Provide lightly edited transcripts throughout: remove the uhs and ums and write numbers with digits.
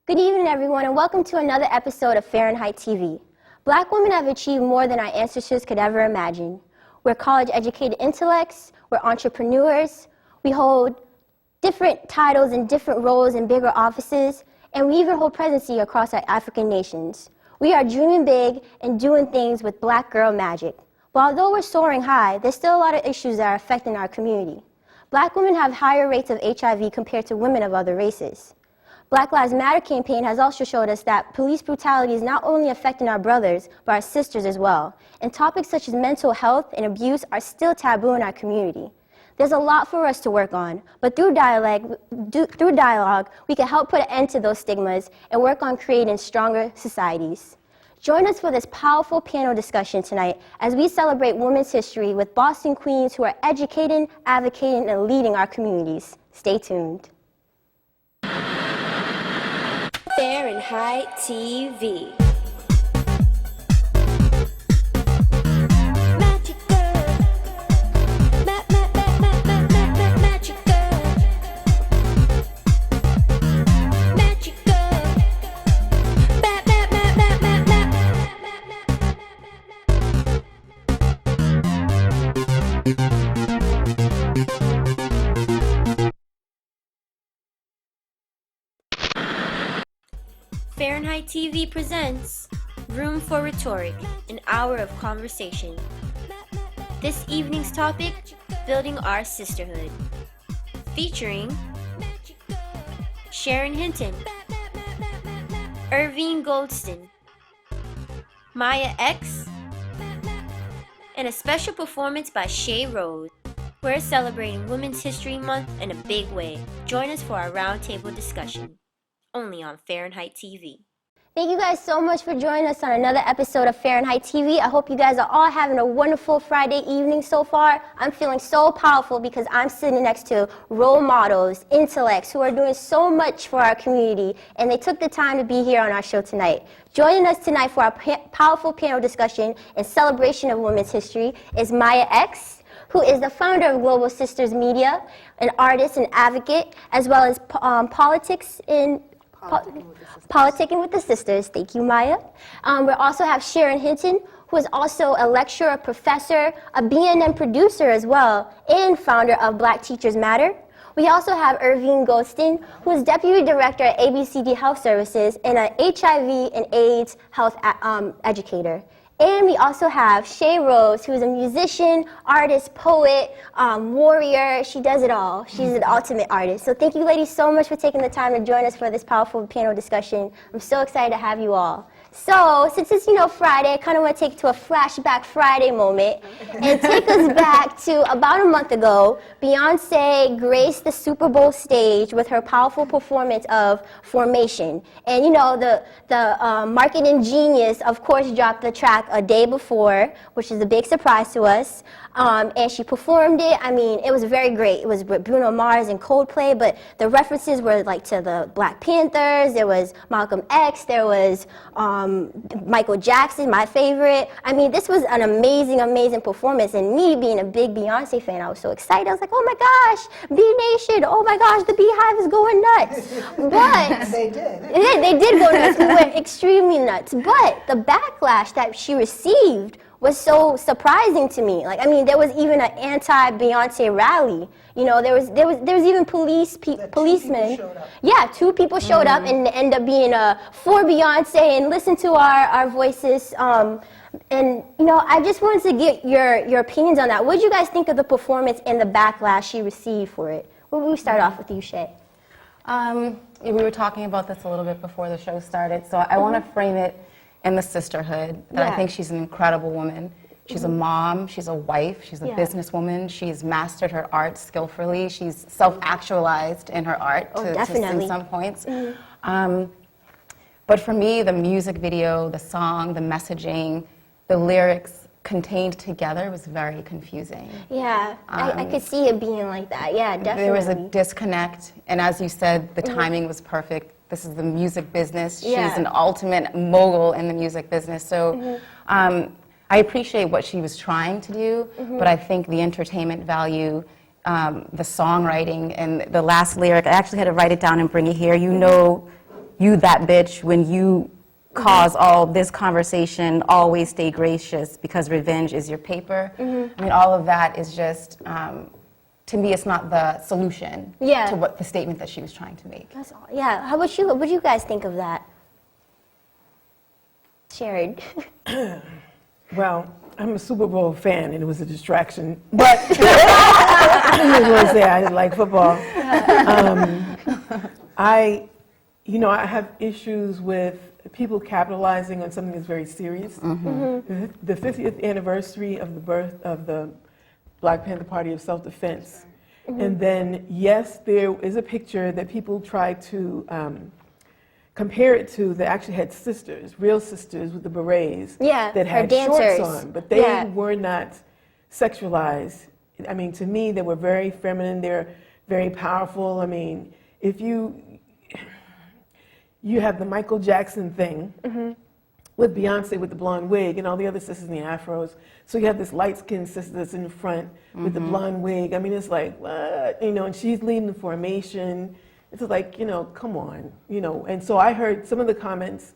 Good evening, everyone, and welcome to another episode of Fahrenheit TV. Black women have achieved more than our ancestors could ever imagine. We're college-educated intellects, we're entrepreneurs, we hold different titles and different roles in bigger offices, and we even hold presidency across our African nations. We are dreaming big and doing things with black girl magic. But although we're soaring high, there's still a lot of issues that are affecting our community. Black women have higher rates of HIV compared to women of other races. Black Lives Matter campaign has also showed us that police brutality is not only affecting our brothers, but our sisters as well. And topics such as mental health and abuse are still taboo in our community. There's a lot for us to work on, but through dialogue, we can help put an end to those stigmas and work on creating stronger societies. Join us for this powerful panel discussion tonight as we celebrate women's history with Boston queens who are educating, advocating, and leading our communities. Stay tuned. Fahrenheit TV. Fahrenheit TV presents Room for Rhetoric, an hour of conversation. This evening's topic, Building Our Sisterhood, featuring Sharon Hinton, Irvine Goldston, Maya X, and a special performance by Shay Rose. We're celebrating Women's History Month in a big way. Join us for our roundtable discussion. Only on Fahrenheit TV. Thank you guys so much for joining us on another episode of Fahrenheit TV. I hope you guys are all having a wonderful Friday evening so far. I'm feeling so powerful because I'm sitting next to role models, intellects who are doing so much for our community, and they took the time to be here on our show tonight. Joining us tonight for our powerful panel discussion in celebration of women's history is Maya X, who is the founder of Global Sisters Media, an artist and advocate, as well as Politicking with the Sisters. Thank you, Maya. We also have Sharon Hinton, who is also a lecturer, a professor, a B&M producer as well, and founder of Black Teachers Matter. We also have Irvine Goldston, who is Deputy Director at ABCD Health Services and an HIV and AIDS health educator. And we also have Shay Rose, who is a musician, artist, poet, warrior. She does it all. She's an ultimate artist. So thank you, ladies, so much for taking the time to join us for this powerful panel discussion. I'm so excited to have you all. So since it's, Friday, I kind of want to take you to a flashback Friday moment and take us back to about a month ago. Beyonce graced the Super Bowl stage with her powerful performance of Formation. And, the marketing genius, of course, dropped the track a day before, which is a big surprise to us. And she performed it. I mean, it was very great. It was with Bruno Mars and Coldplay, but the references were like to the Black Panthers. There was Malcolm X. There was Michael Jackson, my favorite. I mean, this was an amazing, amazing performance. And me being a big Beyonce fan, I was so excited. I was like, oh my gosh, B-Nation. Oh my gosh, the Beehive is going nuts. But they did. They did go nuts. We went extremely nuts. But the backlash that she received was so surprising to me. There was even an anti-Beyonce rally. There was even policemen. Yeah, 2 people showed up and ended up being for Beyonce and listened to our voices. I just wanted to get your opinions on that. What did you guys think of the performance and the backlash she received for it? Well, we'll start off with you, Shay. We were talking about this a little bit before the show started, so I want to frame it in the sisterhood. That I think she's an incredible woman. She's a mom, she's a wife, she's a businesswoman, she's mastered her art skillfully, she's self-actualized in her art in some points. But for me, the music video, the song, the messaging, the lyrics contained together was very confusing. Yeah, I could see it being like that. Yeah, definitely. There was a disconnect, and as you said, the timing was perfect. This is the music business. Yeah. She's an ultimate mogul in the music business. So I appreciate what she was trying to do, but I think the entertainment value, the songwriting, and the last lyric, I actually had to write it down and bring it here. you that bitch when you cause all this conversation, always stay gracious because revenge is your paper. I mean, all of that is just, to me, it's not the solution to what the statement that she was trying to make. That's all. Yeah, how about you? What do you guys think of that? Sharon. Well, I'm a Super Bowl fan, and it was a distraction. But I was going to say I didn't like football. I have issues with people capitalizing on something that's very serious. The 50th anniversary of the birth of the Black Panther Party of Self-Defense. And then, yes, there is a picture that people try to compare it to that actually had sisters, real sisters with the berets that had shorts on, but they were not sexualized. I mean, to me, they were very feminine, they're very powerful. I mean, if you have the Michael Jackson thing with Beyonce with the blonde wig and all the other sisters in the afros. So you have this light-skinned sister that's in the front with the blonde wig. I mean, it's like, what? And she's leading the formation. It's like, come on, And so I heard some of the comments,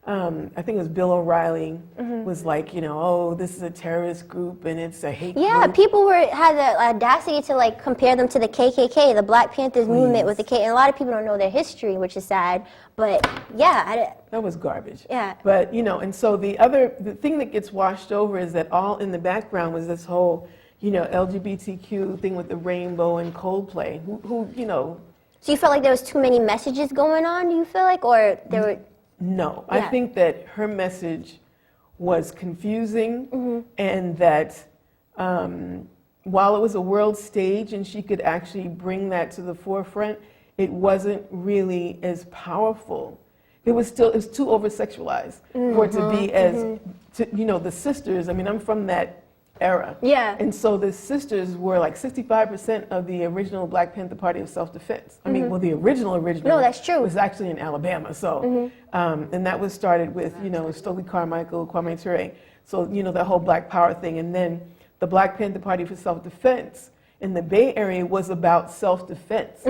I think it was Bill O'Reilly, was like, oh, this is a terrorist group and it's a hate group. People had the audacity to compare them to the KKK, the Black Panthers movement with the K. And a lot of people don't know their history, which is sad. But that was garbage. Yeah. But and so the thing that gets washed over is that all in the background was this whole, LGBTQ thing with the rainbow and Coldplay. So you felt like there was too many messages going on, do you feel like? Or there were... No, I think that her message was confusing and that while it was a world stage and she could actually bring that to the forefront, it wasn't really as powerful. It was too over-sexualized for it to be as, the sisters, I mean, I'm from that era. Yeah. And so the sisters were like 65% of the original Black Panther Party of Self-Defense. I mean, well, the original No, that's true. was actually in Alabama. So, and that was started with, Stokely Carmichael, Kwame Ture. So, that whole Black Power thing. And then the Black Panther Party for Self-Defense in the Bay Area was about self-defense.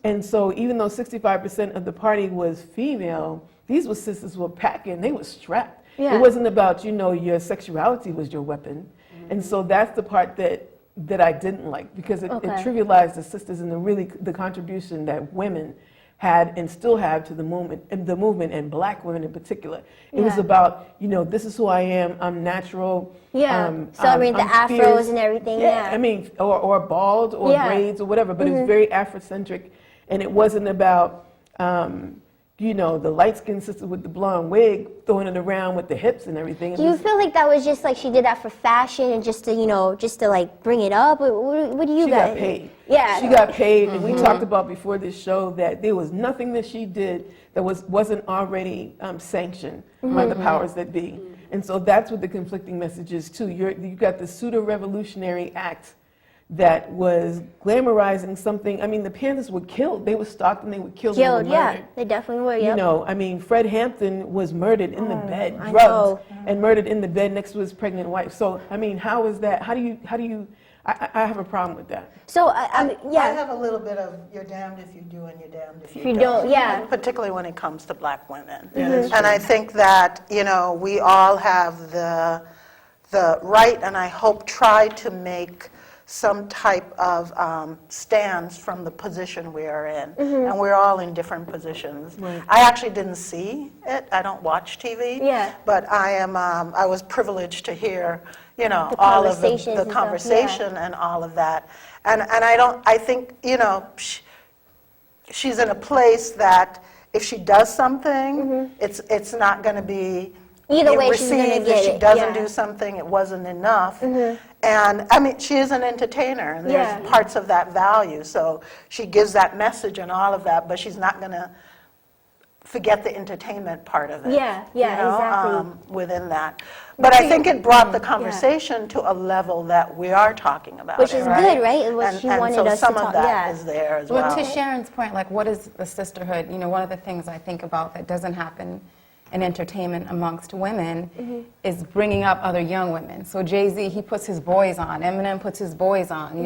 And so even though 65% of the party was female, these were sisters who were packing, they were strapped. Yeah. It wasn't about, your sexuality was your weapon. And so that's the part that I didn't like, because it trivialized the sisters and the contribution that women had and still have to the movement, and Black women in particular. It was about, this is who I am, I'm natural. Celebrating the afros fierce. and everything. I mean, or bald or braids or whatever, but it was very Afrocentric, and it wasn't about, the light-skinned sister with the blonde wig throwing it around with the hips and everything. Do you feel like that was just she did that for fashion and just to bring it up? What do you guys? She got paid. Yeah. She got paid, and we talked about before this show that there was nothing that she did that wasn't already sanctioned by the powers that be. And so that's what the conflicting message is too. You got the pseudo-revolutionary act that was glamorizing something. I mean, the Panthers were killed. They were stalked and they were killed. They were murdered. They definitely were. I mean, Fred Hampton was murdered in the bed, drugged, and murdered in the bed next to his pregnant wife. So, I mean, how is that? How do you? I have a problem with that. So, I have a little bit of you're damned if you do and you're damned if you don't. Yeah. Particularly when it comes to Black women. And I think that we all have the right, and I hope try to make some type of stands from the position we are in. And we're all in different positions. Right. I actually didn't see it. I don't watch TV. Yeah. But I was privileged to hear, all of the conversation and all of that. And I think, she's in a place that if she does something, it's not going to be either way she's going to get it. If she doesn't do something, it wasn't enough. And I mean, she is an entertainer, and there's parts of that value. So she gives that message and all of that, but she's not going to forget the entertainment part of it. Exactly. Within that. But I think it brought the conversation to a level that we are talking about. Which is good, right? It was, she wanted us to talk. Some of that is there as well. Well, to Sharon's point, what is the sisterhood? One of the things I think about that doesn't happen in entertainment amongst women is bringing up other young women. So Jay-Z, he puts his boys on. Eminem puts his boys on,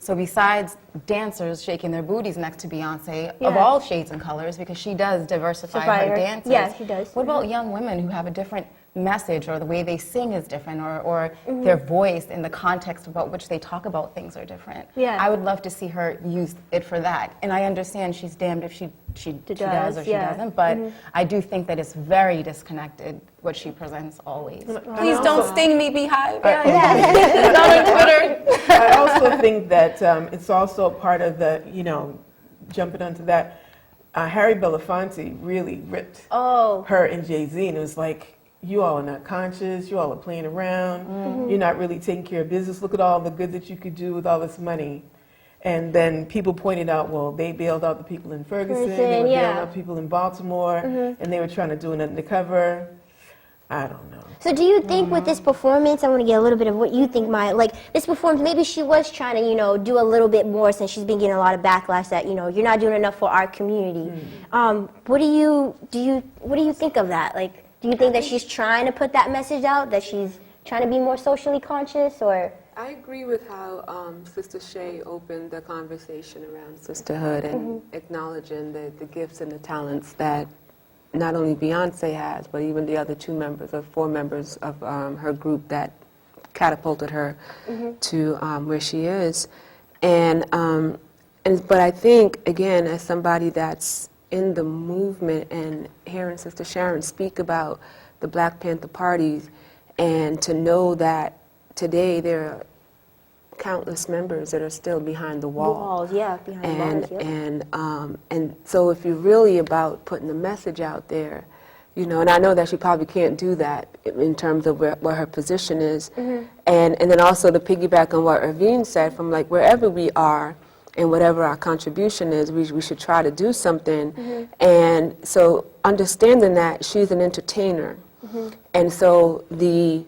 So besides dancers shaking their booties next to Beyonce, of all shades and colors, because she does diversify her dances. Yeah, she does. What about young women who have a different message, or the way they sing is different, or their voice and the context about which they talk about things are different? Yeah. I would love to see her use it for that. And I understand she's damned if she does or she doesn't, but I do think that it's very disconnected what she presents always. Please don't sting me, Beehive. It's on Twitter. I also think that it's also part of the, jumping onto that, Harry Belafonte really ripped her and Jay-Z, and it was like, you all are not conscious, you all are playing around, you're not really taking care of business, look at all the good that you could do with all this money. And then people pointed out, well, they bailed out the people in Ferguson, they were bailing out people in Baltimore, and they were trying to do an undercover. I don't know. So do you think with this performance, I want to get a little bit of what you think, Maya, like this performance, maybe she was trying to, do a little bit more since she's been getting a lot of backlash that, you're not doing enough for our community. What do you think of that? Like, do you think that she's trying to put that message out, that she's trying to be more socially conscious, or? I agree with how Sister Shay opened the conversation around sisterhood and acknowledging the gifts and the talents that not only Beyonce has, but even the other four members of her group that catapulted her to where she is. But I think, again, as somebody that's in the movement and hearing Sister Sharon speak about the Black Panther parties, and to know that today there are countless members that are still behind the wall. Behind the walls, And so if you're really about putting the message out there, and I know that she probably can't do that in terms of what her position is. And then also to piggyback on what Irvine said, from like wherever we are and whatever our contribution is, we should try to do something. And so understanding that she's an entertainer, and so the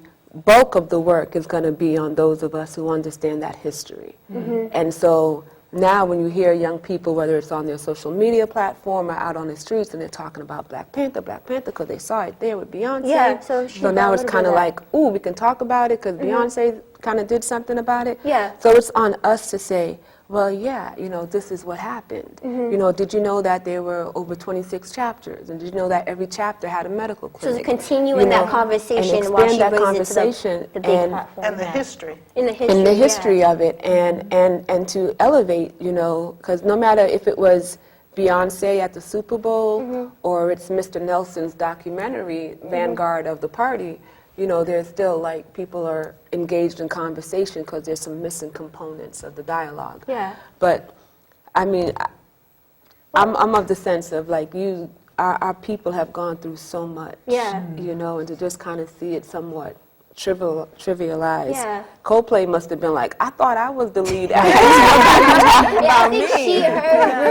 bulk of the work is going to be on those of us who understand that history. And so now when you hear young people, whether it's on their social media platform or out on the streets, and they're talking about Black Panther, because they saw it there with Beyonce. Yeah, so now it's kind of like, ooh, we can talk about it because Beyonce kind of did something about it. Yeah. So it's on us to say, well, yeah, this is what happened. Did you know that there were over 26 chapters? And did you know that every chapter had a medical clinic? So continuing that conversation and while she that brings conversation it to the big platform. And the history. In the history, in the history of it, and to elevate, because no matter if it was Beyonce at the Super Bowl or it's Mr. Nelson's documentary, Vanguard of the Party, there's still like people are engaged in conversation because there's some missing components of the dialogue. Yeah. But I mean, I'm of the sense of like our people have gone through so much. Yeah. And to just kind of see it somewhat trivialized. Yeah. Coldplay must have been like, I thought I was the lead actor. I think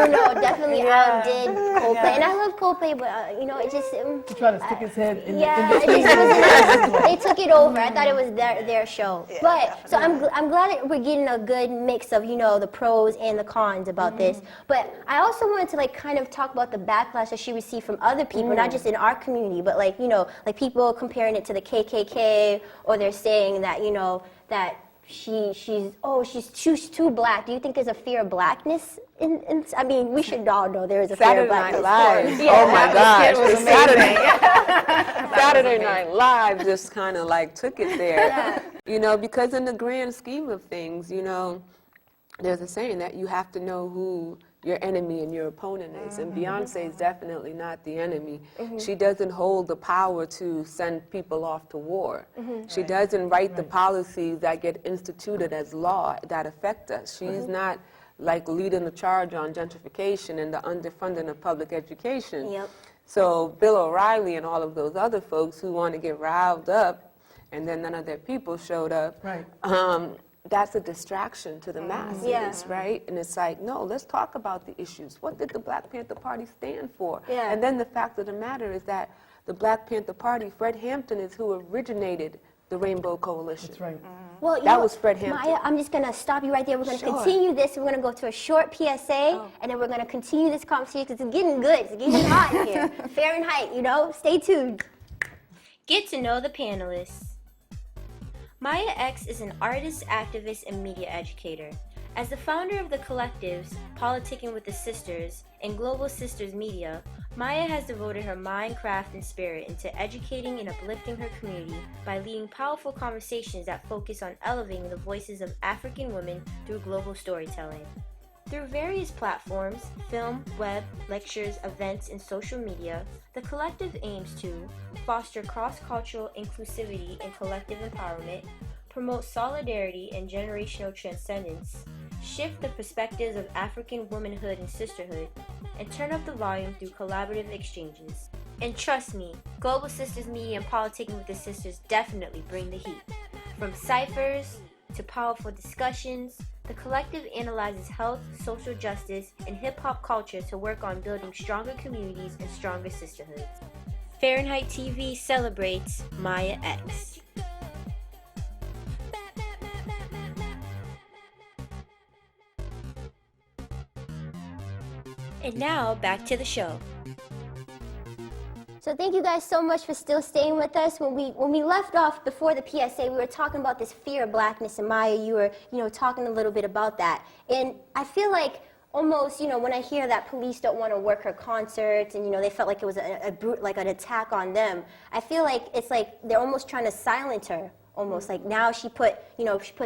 Bruno definitely outdid Coldplay, and I love Coldplay, but it just He tried to stick his head in they took it over. I thought it was their show, but so definitely. I'm glad that we're getting a good mix of the pros and the cons about this. But I also wanted to kind of talk about the backlash that she received from other people, not just in our community, but like people comparing it to the KKK, or they're saying that that she's too black. Do you think there's a fear of blackness? I mean, we should all know there is a fear of blackness. Saturday Night Live. Yeah. Oh my gosh. was Saturday Night Live just kind of like took it there. Because in the grand scheme of things, there's a saying that you have to know who your enemy and your opponent is. And Beyonce is definitely not the enemy. She doesn't hold the power to send people off to war. She doesn't write the policies that get instituted as law that affect us. She's not like leading the charge on gentrification and the underfunding of public education. Yep. So Bill O'Reilly and all of those other folks who want to get riled up, and then none of their people showed up, Right. That's a distraction to the masses, Yeah. right? And it's like, no, let's talk about the issues. What did the Black Panther Party stand for? Yeah. And then the fact of the matter is that the Black Panther Party, Fred Hampton is who originated the Rainbow Coalition. That's right. Well, That was Fred Hampton. Maya, I'm just going to stop you right there. We're going to Sure. continue this. We're going to go to a short PSA, and then we're going to continue this conversation because it's getting good. It's getting hot in here. Fahrenheit, Stay tuned. Get to know the panelists. Maya X is an artist, activist, and media educator. As the founder of the collectives, Politicking with the Sisters, and Global Sisters Media, Maya has devoted her mind, craft, and spirit into educating and uplifting her community by leading powerful conversations that focus on elevating the voices of African women through global storytelling. Through various platforms, film, web, lectures, events, and social media, the collective aims to foster cross-cultural inclusivity and collective empowerment, promote solidarity and generational transcendence, shift the perspectives of African womanhood and sisterhood, and turn up the volume through collaborative exchanges. And trust me, Global Sisters Media and Politicking with the Sisters definitely bring the heat. From ciphers to powerful discussions, the collective analyzes health, social justice, and hip-hop culture to work on building stronger communities and stronger sisterhoods. Fahrenheit TV celebrates Maya X. And now, back to the show. So thank you guys so much for still staying with us. When we left off before the PSA, we were talking about this fear of blackness, and Maya, you were talking a little bit about that. And I feel like almost, when I hear that police don't want to work her concerts, and they felt like it was like an attack on them, I feel like it's like they're almost trying to silence her. Almost like now she put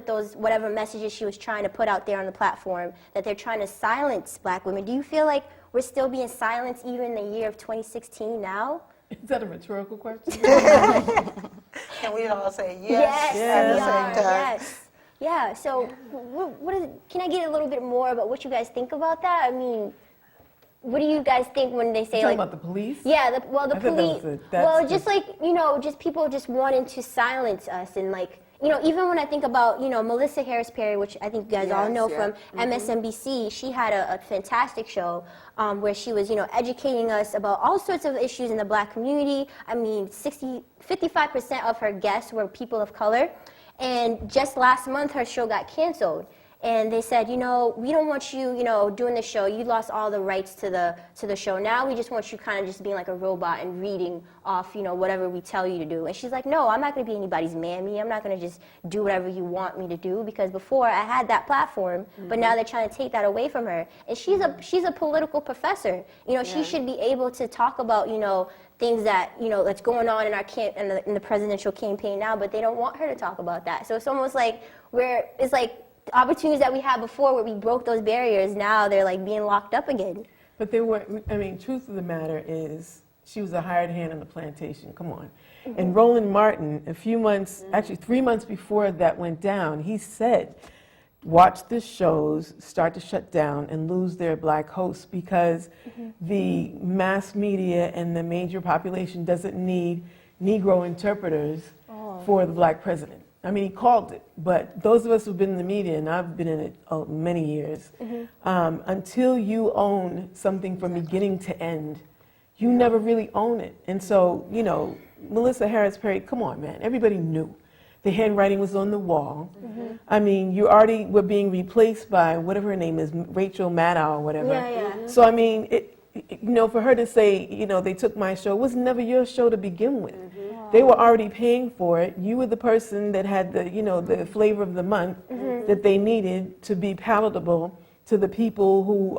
those whatever messages she was trying to put out there on the platform, that they're trying to silence black women. Do you feel like we're still being silenced even in the year of 2016 now? Is that a rhetorical question? And we all say yes, Yes, at we the are, same time. yes. Yeah, so can I get a little bit more about what you guys think about that? I mean, what do you guys think when they say, You're like... talking about the police? Yeah, the I thought that police... was Well, just like, just people just wanting to silence us, and like, even when I think about, Melissa Harris Perry, which I think you guys all know from MSNBC, she had a fantastic show where she was, educating us about all sorts of issues in the black community. I mean, 55% of her guests were people of color. And just last month, her show got canceled. And they said, we don't want you, doing the show. You lost all the rights to the show. Now we just want you kind of just being like a robot and reading off, whatever we tell you to do. And she's like, no, I'm not going to be anybody's mammy. I'm not going to just do whatever you want me to do, because before I had that platform, but now they're trying to take that away from her. And she's a political professor. She should be able to talk about, things that, that's going on in our in the presidential campaign now, but they don't want her to talk about that. So it's almost like it's like opportunities that we had before where we broke those barriers, now they're like being locked up again. But they were, truth of the matter is, she was a hired hand on the plantation, come on. And Roland Martin, a few months, actually 3 months before that went down, he said, watch the shows start to shut down and lose their black hosts, because the mass media and the major population doesn't need Negro interpreters for the black president. He called it, but those of us who've been in the media, and I've been in it many years, until you own something from beginning to end, you never really own it. And so, Melissa Harris Perry, come on, man, everybody knew. The handwriting was on the wall. You already were being replaced by whatever her name is, Rachel Maddow or whatever. So, for her to say, they took my show, it was never your show to begin with. They were already paying for it. You were the person that had the, the flavor of the month that they needed to be palatable to the people who,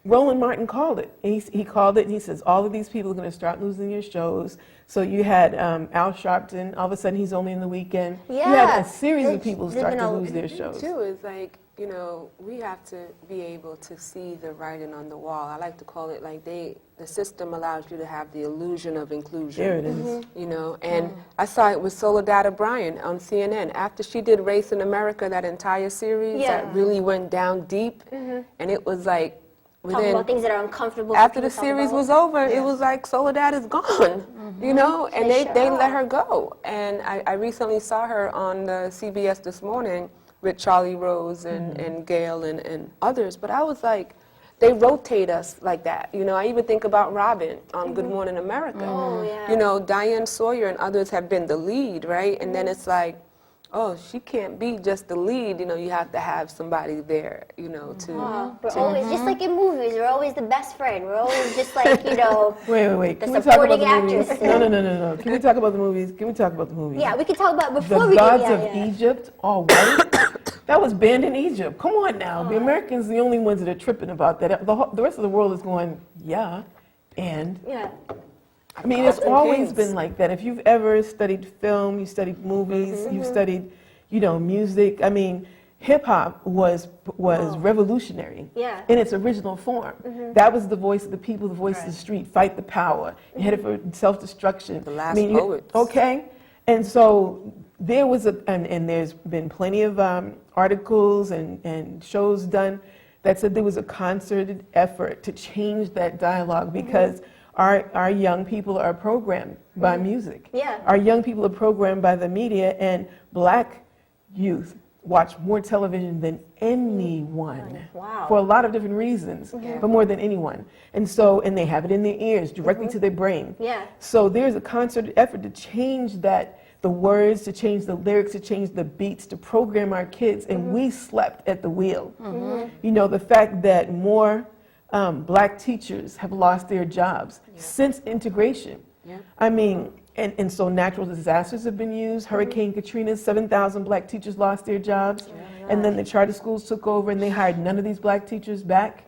Roland Martin called it. He called it and he says, all of these people are going to start losing your shows. So you had Al Sharpton, all of a sudden he's only in the weekend. You had a series of people start to lose their shows. Too is like, we have to be able to see the writing on the wall. I like to call it like the system allows you to have the illusion of inclusion. There it is. And I saw it with Soledad O'Brien on CNN. After she did Race in America, that entire series that really went down deep, and it was like, talking about things that are uncomfortable. After the series was over, it was like Soledad is gone, and they let her go. And I recently saw her on the CBS This Morning with Charlie Rose and Gail and others, but I was like, they rotate us like that. I even think about Robin on Good Morning America. Diane Sawyer and others have been the lead, right? And then it's like, oh, she can't be just the lead, you have to have somebody there, to... We're always, just like in movies, we're always the best friend. We're always just like, Wait. the Can we talk about supporting the movies? actress. No. Can we talk about the movies? Yeah, we can talk about before the we gods get... of Egypt, all white? That was banned in Egypt. Come on now. The Americans are the only ones that are tripping about that. The rest of the world is going, yeah, and. Yeah. I mean, it's Carlton always Kings. been like that. If you've ever studied film, you studied movies, you've studied, music. I mean, hip hop was revolutionary Yeah. in its original form. That was the voice of the people, the voice of the street. Fight the power. You had it for self-destruction. The last poets. Okay, and so there was and there's been plenty of articles and shows done that said there was a concerted effort to change that dialogue because our young people are programmed by music. Yeah. Our young people are programmed by the media, and black youth watch more television than anyone. Wow. For a lot of different reasons, but more than anyone. And they have it in their ears, directly to their brain. Yeah. So there's a concerted effort to change the words, to change the lyrics, to change the beats, to program our kids, and we slept at the wheel. The fact that more black teachers have lost their jobs since integration. I mean, and so natural disasters have been used. Hurricane Katrina, 7,000 black teachers lost their jobs. And then the charter schools took over and they hired none of these black teachers back.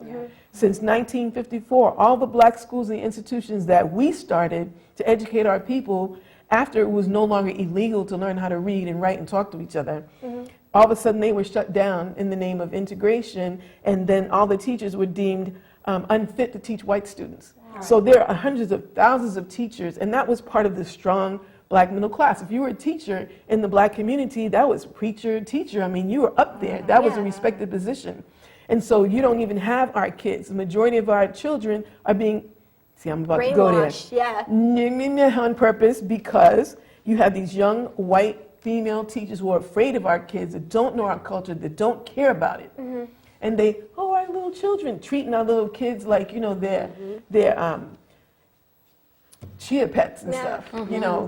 Since 1954, all the black schools and institutions that we started to educate our people after it was no longer illegal to learn how to read and write and talk to each other, all of a sudden they were shut down in the name of integration, and then all the teachers were deemed unfit to teach white students. So there are hundreds of thousands of teachers, and that was part of the strong black middle class. If you were a teacher in the black community, that was preacher, teacher. I mean, you were up there. That was a respected position. And so you don't even have our kids. The majority of our children are being, I'm about to go there. Brainwashed, on purpose, because you have these young white female teachers who are afraid of our kids, that don't know our culture, that don't care about it. And they, our little children, treating our little kids like, they're chia pets and stuff.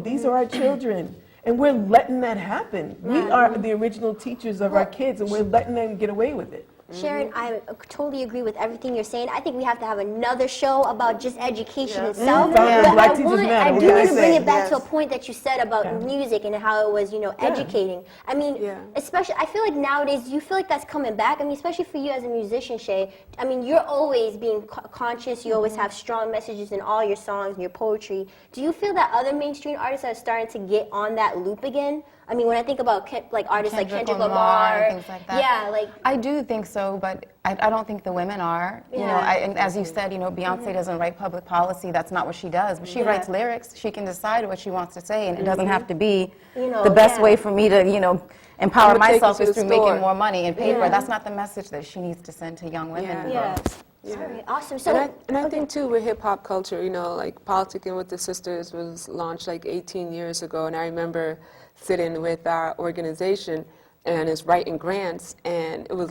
These are our children. And we're letting that happen. We are the original teachers of our kids, and we're letting them get away with it. Sharon, I totally agree with everything you're saying. I think we have to have another show about just education itself. Founders of Black But Teachers Matter. I What do can I want to bring say? it back to a point that you said about music and how it was, educating. I mean, especially, I feel like nowadays, you feel like that's coming back. I mean, especially for you as a musician, Shay. I mean, you're always being conscious. You always have strong messages in all your songs and your poetry. Do you feel that other mainstream artists are starting to get on that loop again? I mean, when I think about artists like Kendrick Lamar, things like that. I do think so, but I don't think the women are. And as you said, Beyonce doesn't write public policy. That's not what she does. But she writes lyrics. She can decide what she wants to say, and it doesn't have to be the best way for me to, empower myself is through making more money and paper. That's not the message that she needs to send to young women. And girls. Sorry, awesome. So, and I think too with hip hop culture, Politicking with the Sisters was launched 18 years ago, and I remember sitting with our organization and it's writing grants, and it was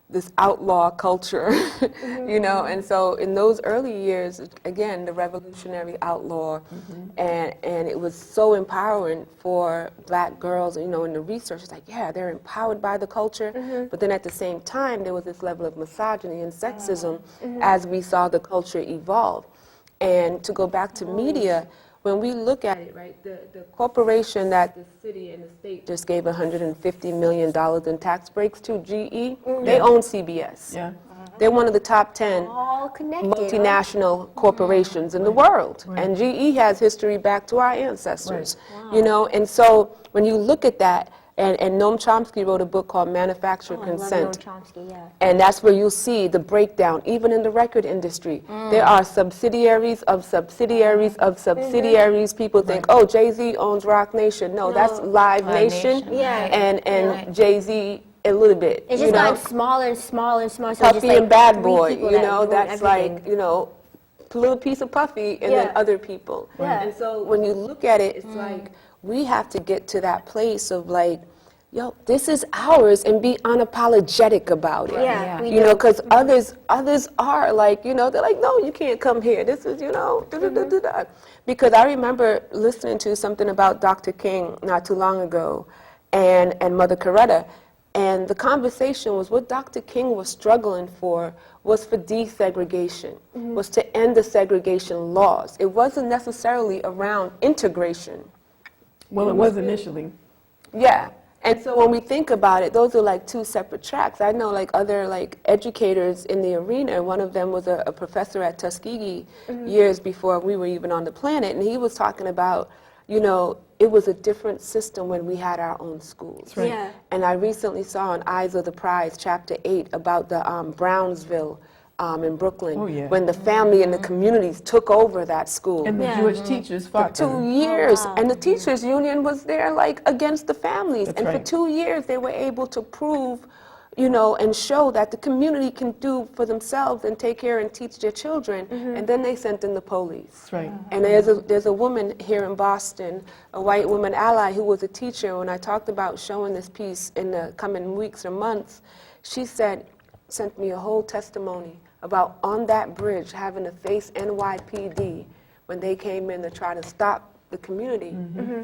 this outlaw culture, and so in those early years, again, the revolutionary outlaw, and it was so empowering for black girls, in the research, it's they're empowered by the culture, but then at the same time, there was this level of misogyny and sexism as we saw the culture evolve. And to go back to media, when we look at it, the corporation that the city and the state just gave $150 million in tax breaks to, GE, they own CBS. They're one of the top 10 all connected, multinational corporations in the world. And GE has history back to our ancestors, and so when you look at that, and Noam Chomsky wrote a book called Manufactured Consent. I love Noam Chomsky, And that's where you'll see the breakdown, even in the record industry. There are subsidiaries of subsidiaries of subsidiaries. People think, Jay-Z owns Rock Nation. No, that's Live Nation. And Jay-Z a little bit. It's just gotten smaller and smaller and smaller. So Puffy just and Bad Boy, that's everything. A little piece of Puffy and then other people. And so when you look at it, it's we have to get to that place of this is ours, and be unapologetic about it. Because others are they're no, you can't come here. This is, Because I remember listening to something about Dr. King not too long ago, and Mother Coretta, and the conversation was what Dr. King was struggling for was for desegregation, was to end the segregation laws. It wasn't necessarily around integration. Well, it was initially. Yeah. And so when we think about it, those are like two separate tracks. I know like other like educators in the arena. One of them was a professor at Tuskegee years before we were even on the planet, and he was talking about, you know, it was a different system when we had our own schools. Right. Yeah. And I recently saw on Eyes of the Prize, Chapter 8, about the Brownsville in Brooklyn, Oh, yeah. when the family and the communities took over that school. And the Yeah. Jewish teachers For fought 2 them. years, wow. and the teachers union was there like against the families. That's and right. for 2 years, they were able to prove, you know, and show that the community can do for themselves and take care and teach their children. And then they sent in the police. That's right. And there's a woman here in Boston, a white woman ally who was a teacher. When I talked about showing this piece in the coming weeks or months, she sent me a whole testimony about on that bridge having to face NYPD when they came in to try to stop the community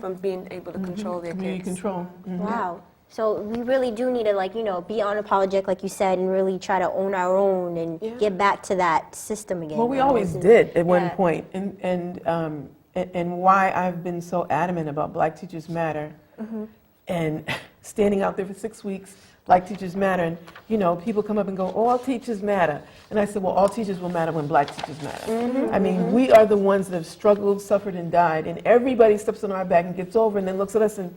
from being able to control their Community kids. control. Wow. So we really do need to, like, you know, be unapologetic, like you said, and really try to own our own and get back to that system again. Well, we almost. always And- did at one yeah. point. And why I've been so adamant about Black Teachers Matter and standing out there for 6 weeks, Black Teachers Matter, and, you know, people come up and go, all teachers matter. And I said, well, all teachers will matter when Black teachers matter. I mean, we are the ones that have struggled, suffered, and died, and everybody steps on our back and gets over and then looks at us and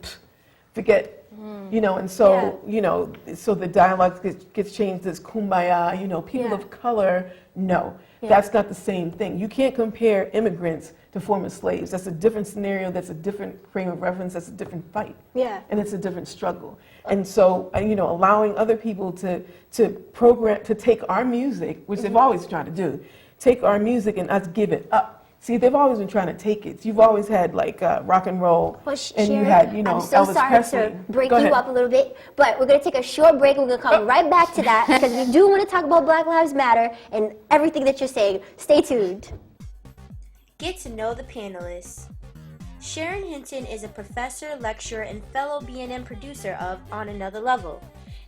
forget, you know, and so, you know, so the dialogue gets changed as kumbaya, you know, people of color, no. That's not the same thing. You can't compare immigrants to former slaves. That's a different scenario, that's a different frame of reference, that's a different fight. Yeah. And it's a different struggle. And so, you know, allowing other people to program, to take our music, which they've always tried to do, take our music and us give it up. See, they've always been trying to take it. You've always had like rock and roll, Well, and you Sharon, had, you know, I'm so Elvis sorry Presley. to break Go you ahead. up a little bit, but we're going to take a short break and we're going to come right back to that because we do want to talk about Black Lives Matter and everything that you're saying. Stay tuned. Get to know the panelists. Sharon Hinton is a professor, lecturer, and fellow B&M producer of On Another Level.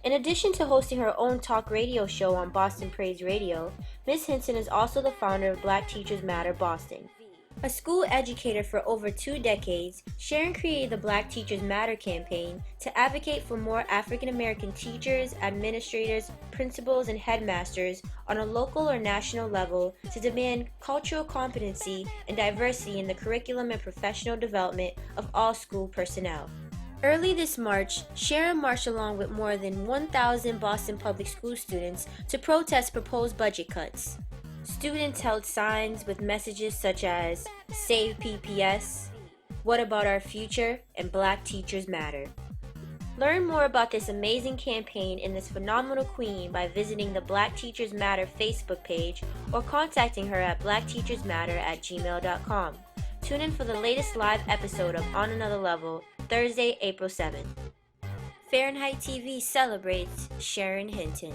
In addition to hosting her own talk radio show on Boston Praise Radio, Ms. Hinton is also the founder of Black Teachers Matter Boston. A school educator for over 2 decades, Sharon created the Black Teachers Matter campaign to advocate for more African American teachers, administrators, principals, and headmasters on a local or national level to demand cultural competency and diversity in the curriculum and professional development of all school personnel. Early this March, Sharon marched along with more than 1,000 Boston Public School students to protest proposed budget cuts. Students held signs with messages such as, "Save PPS," "What about our future?" and "Black Teachers Matter." Learn more about this amazing campaign and this phenomenal queen by visiting the Black Teachers Matter Facebook page or contacting her at blackteachersmatter@gmail.com. Tune in for the latest live episode of On Another Level, Thursday, April 7th. Fahrenheit TV celebrates Sharon Hinton.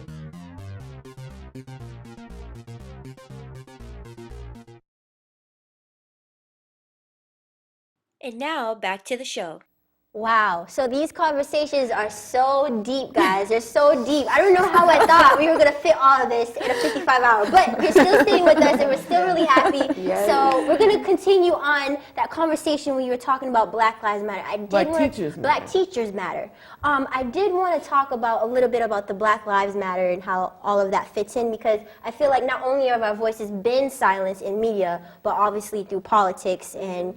And now, back to the show. Wow. So these conversations are so deep, guys. They're so deep. I don't know how I thought we were going to fit all of this in a 55-hour, but you're still staying with us and we're still really happy. Yes. So we're going to continue on that conversation when you were talking about Black Lives Matter. Black Teachers Matter. Black Teachers Matter. I did want to talk about a little bit about the Black Lives Matter and how all of that fits in because I feel like not only have our voices been silenced in media, but obviously through politics. And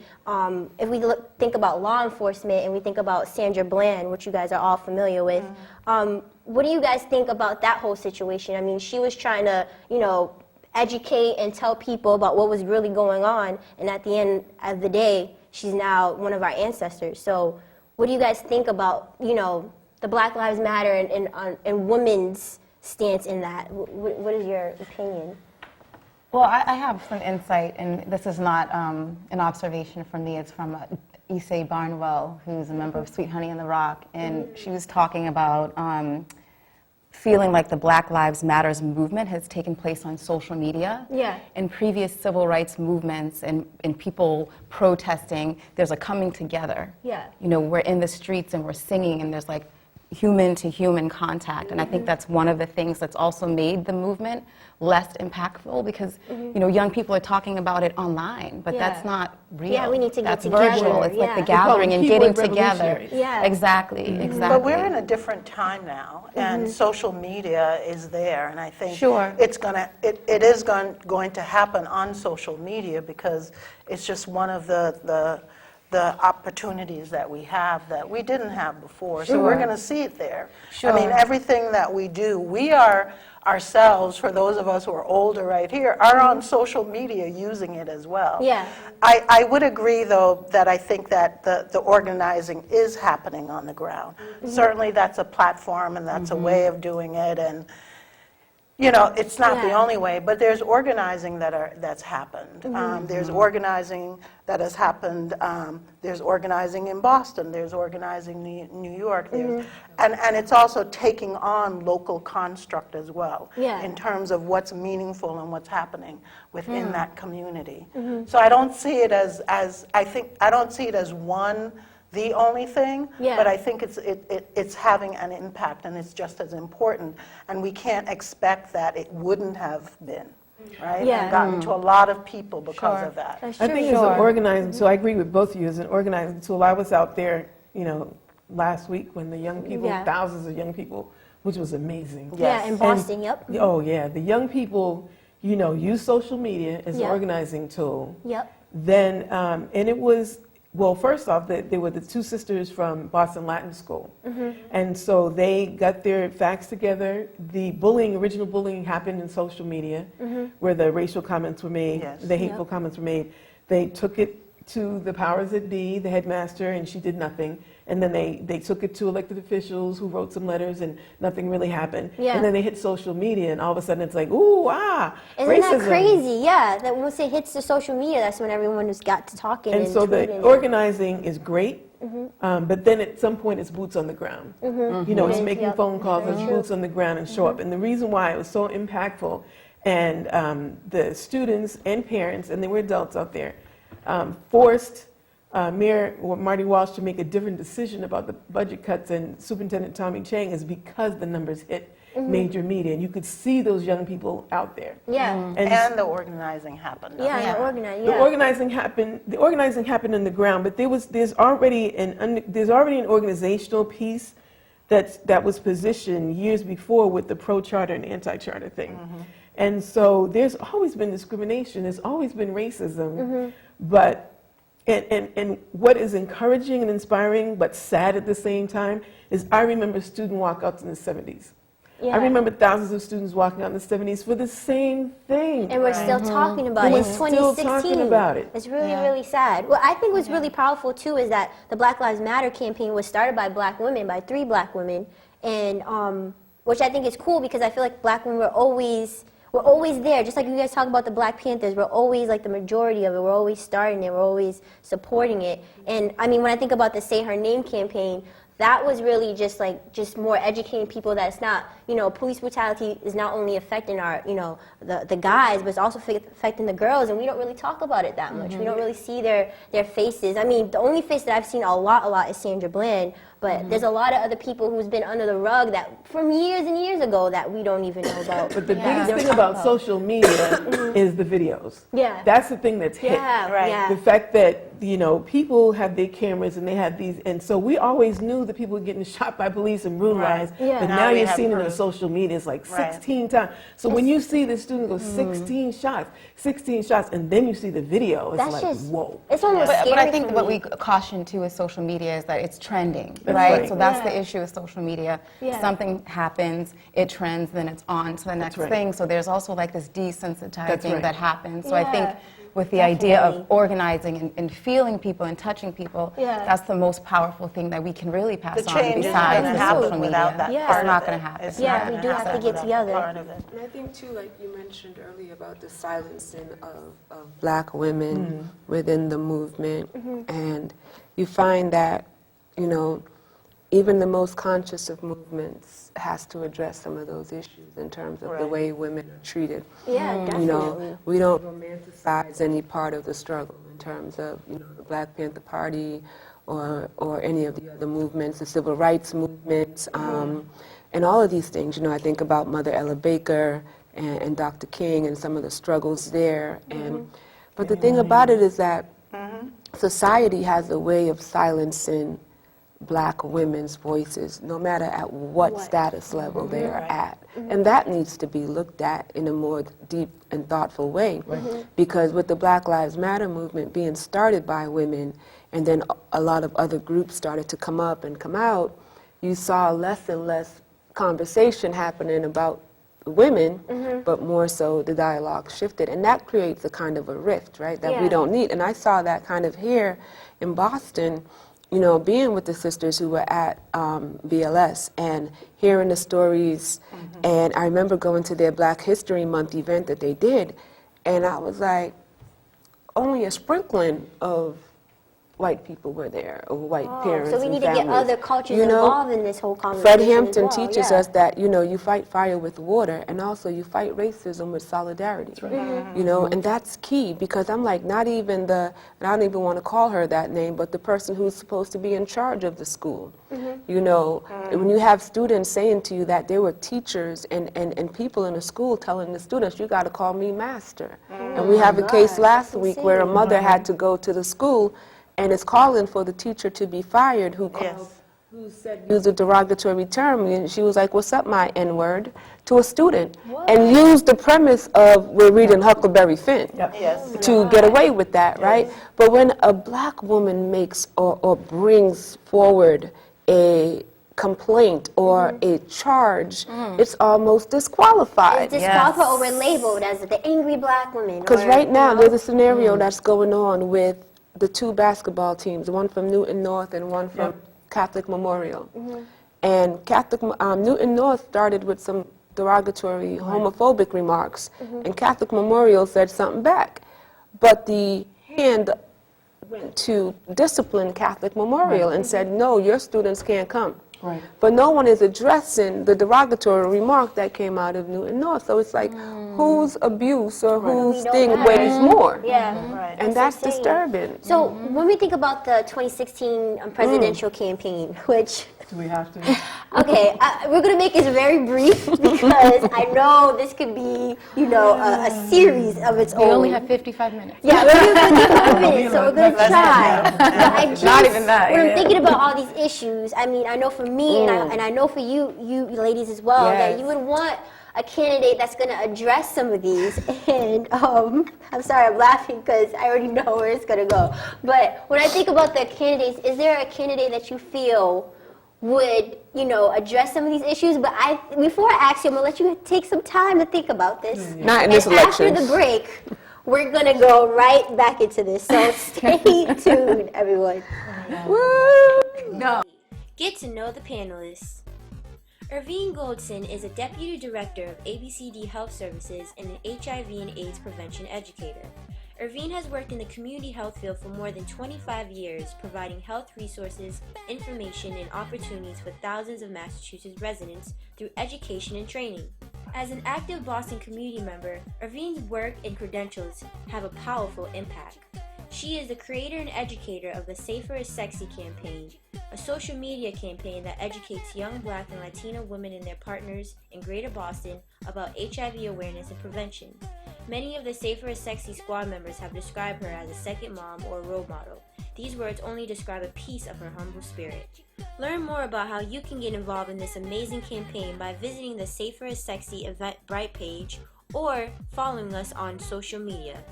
if we think about law enforcement and we think about Sandra Bland, which you guys are all familiar with, what do you guys think about that whole situation? I mean, she was trying to, you know, educate and tell people about what was really going on, and at the end of the day, she's now one of our ancestors. So what do you guys think about, you know, the Black Lives Matter and women's stance in that? What is your opinion? Well, I have some insight, and this is not an observation from me. It's from Issei Barnwell, who's a member of Sweet Honey in the Rock, and she was talking about feeling like the Black Lives Matters movement has taken place on social media. Yeah. In previous civil rights movements and people protesting, there's a coming together. Yeah. You know, we're in the streets and we're singing, and there's like human-to-human contact. And I think that's one of the things that's also made the movement less impactful, because young people are talking about it online, but that's not real. Yeah, we need to get that's together. virtual. It's like the Yeah. gathering and getting Keyboard together. revolutionaries. Yeah. Exactly. But we're in a different time now, and social media is there, and I think Sure. it is going to happen on social media, because it's just one of the opportunities that we have that we didn't have before. So we're going to see it there. I mean, everything that we do, we are ourselves, for those of us who are older right here, are on social media using it as well. Yeah. I would agree, though, that I think that the organizing is happening on the ground. Certainly that's a platform and that's a way of doing it, and it's not the only way, but there's organizing that's happened. There's organizing that has happened. There's organizing in Boston. There's organizing in New York. And it's also taking on local construct as well, in terms of what's meaningful and what's happening within that community. So I don't see it as I don't see it as the only thing, but I think it's having an impact, and it's just as important, and we can't expect that it wouldn't have been, right? Yeah. And gotten to a lot of people because of that. That's I true. think as an organizing, so I agree with both of you, as an organizing tool. I was out there, last week when the young people, thousands of young people, which was amazing. Yeah, in Boston, yep. Oh yeah, the young people, use social media as an Yeah. organizing tool. Yep. Then, and it was, well, first off, they were the two sisters from Boston Latin School. And so they got their facts together. The original bullying happened in social media, where the racial comments were made, the hateful comments were made. They took it to the powers that be, the headmaster, and she did nothing. And then they took it to elected officials who wrote some letters, and nothing really happened. Yeah. And then they hit social media, and all of a sudden it's like, ooh, Isn't racism. that crazy? Yeah, that once it hits the social media, that's when everyone just got to talking. And so the tweeting. organizing is great, but then at some point it's boots on the ground. It's is, making yep. phone calls, Very it's true. boots on the ground and show up. And the reason why it was so impactful, and the students and parents, and there were adults out there, forced Mayor Marty Walsh to make a different decision about the budget cuts, and Superintendent Tommy Chang, is because the numbers hit major media, and you could see those young people out there. Yeah. And the organizing happened. Yeah, the organizing. The organizing happened. The organizing happened on the ground, but there's already an organizational piece that was positioned years before with the pro-charter and anti-charter thing. And so there's always been discrimination. There's always been racism, but and what is encouraging and inspiring, but sad at the same time, is I remember student walkouts in the 70s. Yeah. I remember thousands of students walking out in the 70s for the same thing. And we're still talking about And it. we're It's still 2016. talking about it. It's really, really sad. What I think was really powerful, too, is that the Black Lives Matter campaign was started by black women, by 3 black women, and which I think is cool, because I feel like black women were always there. Just like you guys talk about the Black Panthers, we're always like the majority of it. We're always starting it. We're always supporting it. And I mean, when I think about the Say Her Name campaign, that was really just more educating people that it's not, police brutality is not only affecting our, the guys, but it's also affecting the girls, and we don't really talk about it that much. We don't really see their faces. I mean, the only face that I've seen a lot is Sandra Bland, but there's a lot of other people who's been under the rug that from years and years ago that we don't even know about. But the biggest thing about social media is the videos. Yeah. That's the thing that's hit. Yeah, Right. yeah. The fact that, people have their cameras and they have these, and so we always knew that people were getting shot by police and brutalized, Yeah. but Now now we you're have seeing it on proof. social media, it's like Right. 16 times. So when you see the student go 16 shots, and then you see the video, it's That's like, just, whoa. it's almost scary But I think for what me. we caution too with social media is that it's trending, That's right? right. So that's Yeah. the issue with social media. Yeah. Something happens, it trends, then it's on to the next right. thing. So there's also like this desensitizing right. that happens. So I think Yeah. with the idea Definitely. of organizing and feeling people and touching people, Yeah. that's the most powerful thing that we can really pass The on change is besides going the to social happen media. without that Yeah. part It's not of going it. to happen. It's Yeah, not we gonna do have to happen get without together. Part of it. And I think too, like you mentioned earlier about the silencing of black women within the movement, and you find that, even the most conscious of movements has to address some of those issues in terms of the Right. way women are treated. Yeah, definitely. We don't romanticize any part of the struggle in terms of, the Black Panther Party or any of the other movements, the civil rights movements, and all of these things. You know, I think about Mother Ella Baker and Dr. King and some of the struggles there. But the thing about it is that society has a way of silencing Black women's voices, no matter at what status level they are at. And that needs to be looked at in a more deep and thoughtful way. Because with the Black Lives Matter movement being started by women, and then a lot of other groups started to come up and come out, you saw less and less conversation happening about women, but more so the dialogue shifted. And that creates a kind of a rift, right, that we don't need. And I saw that kind of here in Boston, you know, being with the sisters who were at BLS and hearing the stories. And I remember going to their Black History Month event that they did, and I was like, only a sprinkling of white people were there, or white parents. So we and need to get families. other cultures You know, involved in this whole conversation. Fred Hampton as well. teaches us that, you know, you fight fire with water, and also you fight racism with solidarity. You know, and that's key, because I'm like, not even and I don't even want to call her that name, but the person who's supposed to be in charge of the school. You know, when you have students saying to you that there were teachers and people in the school telling the students, you got to call me master. And we have a case last week where a mother had to go to the school and is calling for the teacher to be fired who said, use a derogatory term, and she was like, what's up, my N-word, to a student, and used the premise of, we're reading Huckleberry Finn, to get away with that, right? But when a Black woman makes or brings forward a complaint or a charge, it's almost disqualified. It's disqualified or we're labeled as the angry Black woman. Because right now, there's a scenario that's going on with the two basketball teams, one from Newton North and one from Catholic Memorial. And Newton North started with some derogatory homophobic remarks, and Catholic Memorial said something back. But the hand went to discipline Catholic Memorial and said, no, your students can't come. But no one is addressing the derogatory remark that came out of Newton North. So it's like, whose abuse or whose thing weighs more? And that's disturbing. So when we think about the 2016 presidential campaign, which... Do we have to? Okay, we're going to make this very brief because I know this could be, you know, a series of its own. We only have 55 minutes. Yeah, we're going to 55 minutes, so we're going to try. But I just, Not even that, when yeah. I'm thinking about all these issues, I mean, I know for me, and I know for you ladies as well, that you would want a candidate that's going to address some of these. And I'm sorry, I'm laughing because I already know where it's going to go. But when I think about the candidates, is there a candidate that you feel would, you know, address some of these issues? But before I ask you, I'm going to let you take some time to think about this. Not in this election. After the break, we're going to go right back into this. So stay tuned, everyone. No. Get to know the panelists. Irvine Goldson is a Deputy Director of ABCD Health Services and an HIV and AIDS prevention educator. Irvine has worked in the community health field for more than 25 years, providing health resources, information, and opportunities for thousands of Massachusetts residents through education and training. As an active Boston community member, Irvine's work and credentials have a powerful impact. She is the creator and educator of the Safer is Sexy campaign, a social media campaign that educates young Black and Latino women and their partners in Greater Boston about HIV awareness and prevention. Many of the Safer is Sexy squad members have described her as a second mom or role model. These words only describe a piece of her humble spirit. Learn more about how you can get involved in this amazing campaign by visiting the Safer is Sexy Eventbrite page or following us on social media.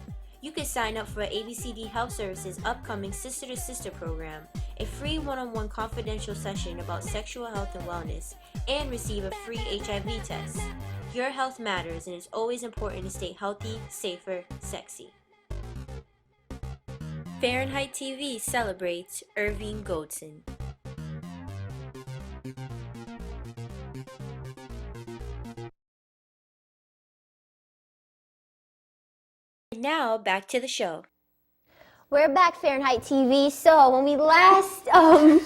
You can sign up for ABCD Health Services' upcoming Sister to Sister program, a free one-on-one confidential session about sexual health and wellness, and receive a free HIV test. Your health matters, and it's always important to stay healthy, safer, sexy. Fahrenheit TV celebrates Irvine Goldson. Now, back to the show. We're back, Fahrenheit TV. So when we last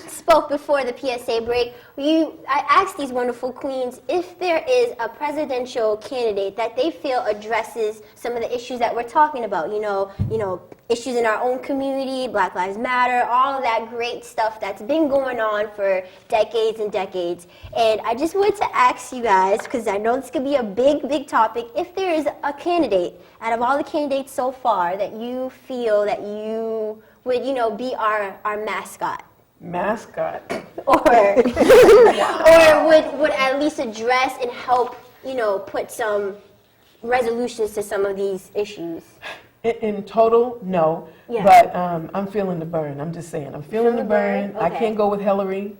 spoke before the PSA break, I asked these wonderful queens if there is a presidential candidate that they feel addresses some of the issues that we're talking about. You know, issues in our own community, Black Lives Matter, all of that great stuff that's been going on for decades and decades. And I just wanted to ask you guys, because I know this could be a big, big topic, if there is a candidate out of all the candidates so far that you feel that you would, be our mascot. Mascot. Or would at least address and help, put some resolutions to some of these issues. In total, no. Yeah. But I'm feeling the burn. I'm just saying. I'm feeling the burn. I Okay. can't go with Hillary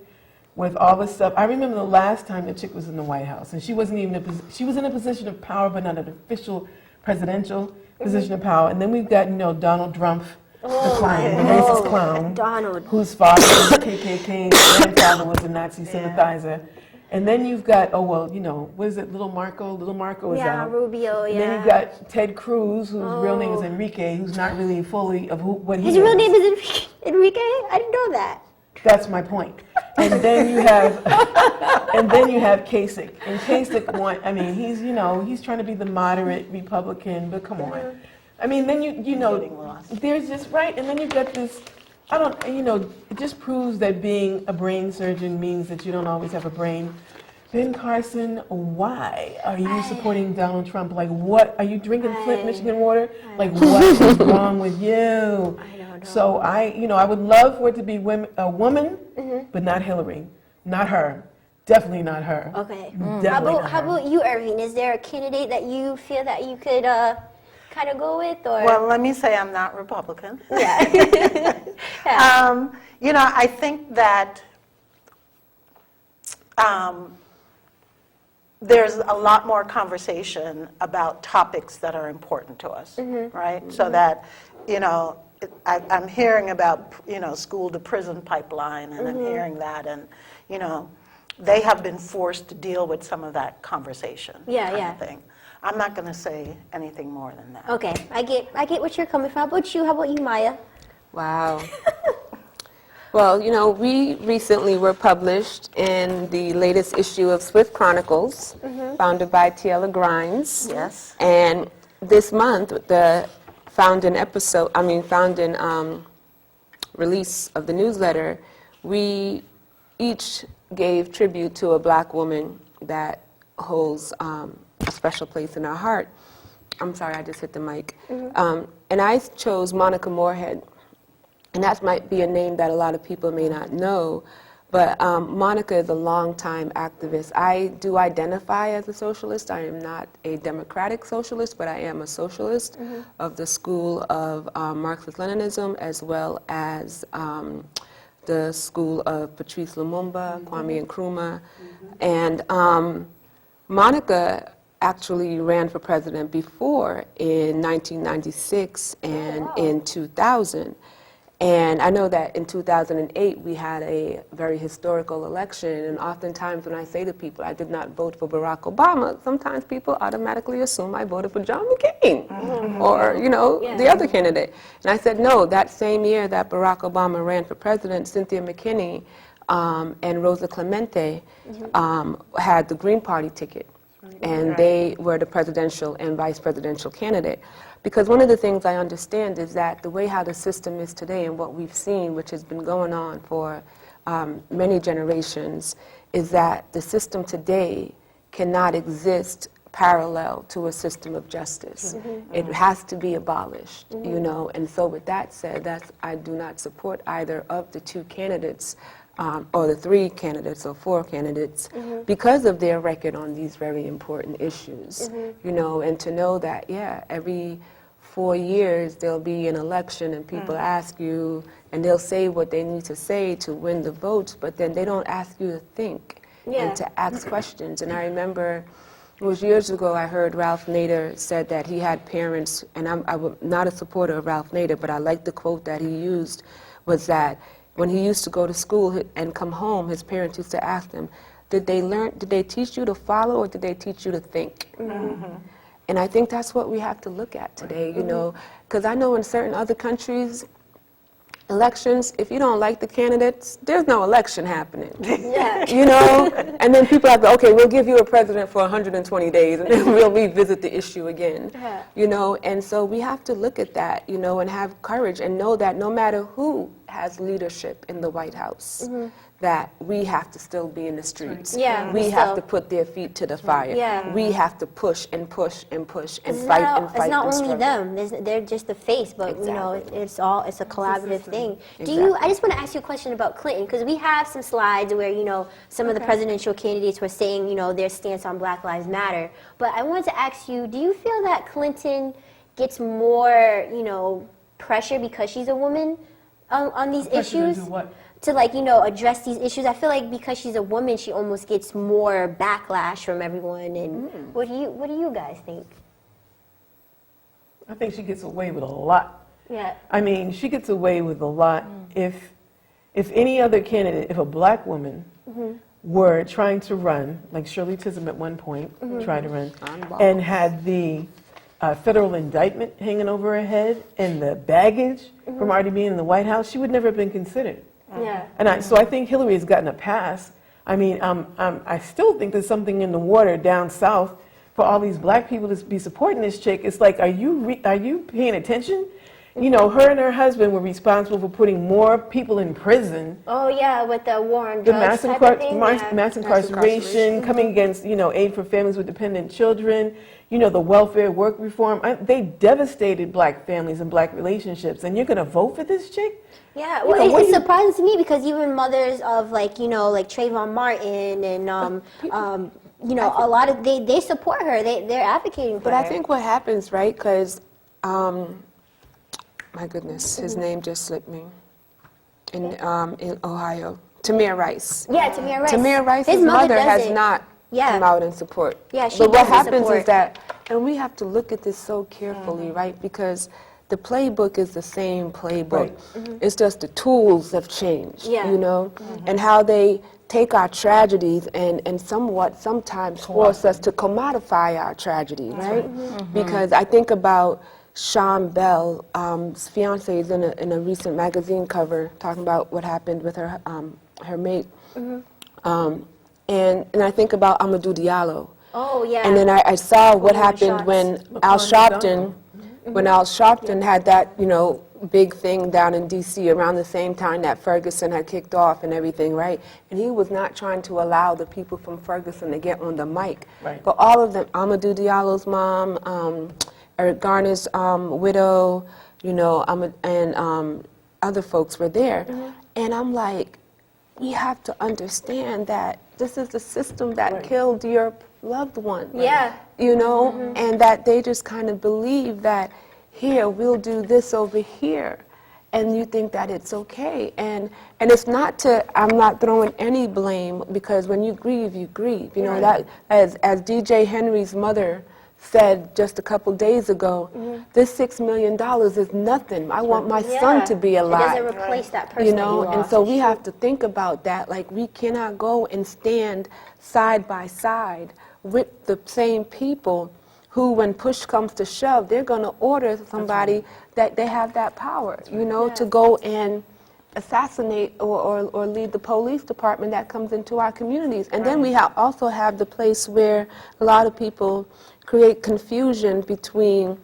with all this stuff. I remember the last time the chick was in the White House, and she wasn't even she was in a position of power, but not an official presidential position of power. And then we've got, Donald Trump, the clown, the racist clown, Donald. whose father was a KKK, grandfather was a Nazi sympathizer. And then you've got, what is it, Little Marco? Little Marco is Yeah, out. Rubio, And yeah. then you've got Ted Cruz, whose real name is Enrique, who's not really fully of what he is. His real name is Enrique? I didn't know that. That's my point. And then you have, Kasich. And Kasich, he's trying to be the moderate Republican, but come on. I mean, then there's just, right, and then you've got this, it just proves that being a brain surgeon means that you don't always have a brain. Ben Carson, why are you supporting Donald Trump? Like, what, are you drinking Flint, Michigan water? Like, what is wrong with you? I don't know. So I would love for it to be a woman, but not Hillary, not her. Definitely not her. Okay. Definitely How about you, Irving? Is there a candidate that you feel that you could kind of go with? Or? Well, let me say I'm not Republican. Yeah. I think that there's a lot more conversation about topics that are important to us, right? So that, I'm hearing about, school to prison pipeline, and I'm hearing that, and, they have been forced to deal with some of that conversation kind of thing. I'm not going to say anything more than that. Okay, I get what you're coming from. How about you? How about you, Maya? Wow. Well, we recently were published in the latest issue of Swift Chronicles, founded by Tiela Grimes. Yes. And this month, the founding release of the newsletter, we each gave tribute to a Black woman that holds a special place in our heart. I'm sorry, I just hit the mic. And I chose Monica Moorhead. And that might be a name that a lot of people may not know, but Monica is a longtime activist. I do identify as a socialist. I am not a democratic socialist, but I am a socialist of the school of Marxist-Leninism, as well as the school of Patrice Lumumba, Kwame Nkrumah. And Monica actually ran for president before in 1996 and in 2000. And I know that in 2008 we had a very historical election, and oftentimes when I say to people I did not vote for Barack Obama, sometimes people automatically assume I voted for John McCain or, the other candidate. And I said, no, that same year that Barack Obama ran for president, Cynthia McKinney and Rosa Clemente had the Green Party ticket. And they were the presidential and vice presidential candidate. Because one of the things I understand is that the way how the system is today and what we've seen, which has been going on for many generations, is that the system today cannot exist parallel to a system of justice. It has to be abolished, And so with that said, I do not support either of the two candidates or the three candidates or four candidates because of their record on these very important issues, and to know that, every 4 years there'll be an election and people ask you and they'll say what they need to say to win the votes, but then they don't ask you to think and to ask questions. And I remember it was years ago I heard Ralph Nader said that he had parents, and I'm not a supporter of Ralph Nader, but I like the quote that he used, was that when he used to go to school and come home, his parents used to ask him, did they teach you to follow or did they teach you to think? And I think that's what we have to look at today, because I know in certain other countries, elections, if you don't like the candidates, there's no election happening. Yeah. You know? And then people have to, okay, we'll give you a president for 120 days, and then we'll revisit the issue again. Yeah. You know? And so we have to look at that, you know, and have courage and know that no matter who has leadership in the White House, that we have to still be in the streets. Yeah, we we have still- to put their feet to the fire. Yeah. We have to push and push and push and It's fight not, and fight it's not and only struggle. them. They're just the face, but you know, Exactly. it's a collaborative thing. Exactly. I just want to ask you a question about Clinton, because we have some slides where, you know, some of the presidential candidates were saying, you know, their stance on Black Lives Matter. But I wanted to ask you, do you feel that Clinton gets more, you know, pressure because she's a woman on these Pressure to issues? do what? To, like, you know, address these issues? I feel like because she's a woman, she almost gets more backlash from everyone. And what do you guys think? I think she gets away with a lot. Yeah. I mean, she gets away with a lot. If any other candidate, if a black woman were trying to run, like Shirley Chisholm at one point tried to run, and had the federal indictment hanging over her head and the baggage from already being in the White House, she would never have been considered. Yeah. And so I think Hillary has gotten a pass. I mean, I still think there's something in the water down south for all these black people to be supporting this chick. It's like, are you paying attention? You know, her and her husband were responsible for putting more people in prison. Oh yeah, with the war on The drugs type of thing. mass incarceration, coming against, you know, aid for families with dependent children, you know, the welfare work reform. They devastated black families and black relationships. And you're going to vote for this chick? Yeah, You well, know, what it's do you- surprising to me because even mothers of, like, you know, like Trayvon Martin and you know, a lot of they support her. They're advocating for But her. I think what happens, right, because, my goodness, his name just slipped me, in Ohio, Tamir Rice. yeah, Tamir Rice. Tamir Rice's His mother has doesn't. not Yeah. come out in support. Yeah, she But what doesn't happens support. is that, and we have to look at this so carefully, right, because the playbook is the same playbook. Right. It's just the tools have changed, Yeah. you know, and how they take our tragedies and sometimes force us to commodify our tragedy, right? Because I think about Sean Bell's fiance is in a recent magazine cover talking about what happened with her her mate, and I think about Amadou Diallo. Oh yeah. And then I saw what Woman happened shots. when Al McCartney Sharpton, when Al Sharpton had that, you know, big thing down in D.C. around the same time that Ferguson had kicked off and everything, right? And he was not trying to allow the people from Ferguson to get on the mic. Right. But all of them, Amadou Diallo's mom, Eric Garner's widow, you know, and other folks were there. And I'm like, we have to understand that this is the system that killed your loved one. Yeah. You know, and that they just kind of believe that, here, we'll do this over here. And you think that it's okay. And it's not to, I'm not throwing any blame, because when you grieve, you grieve. You know, that, as DJ Henry's mother said just a couple days ago, this $6 million is nothing. I want my son to be It alive. doesn't replace that person. You that know, and lost. so we have to think about that. Like, we cannot go and stand side by side with the same people who, when push comes to shove, they're going to order somebody that they have that power, you know, to go and assassinate or lead the police department that comes into our communities. And then we also have the place where a lot of people create confusion between,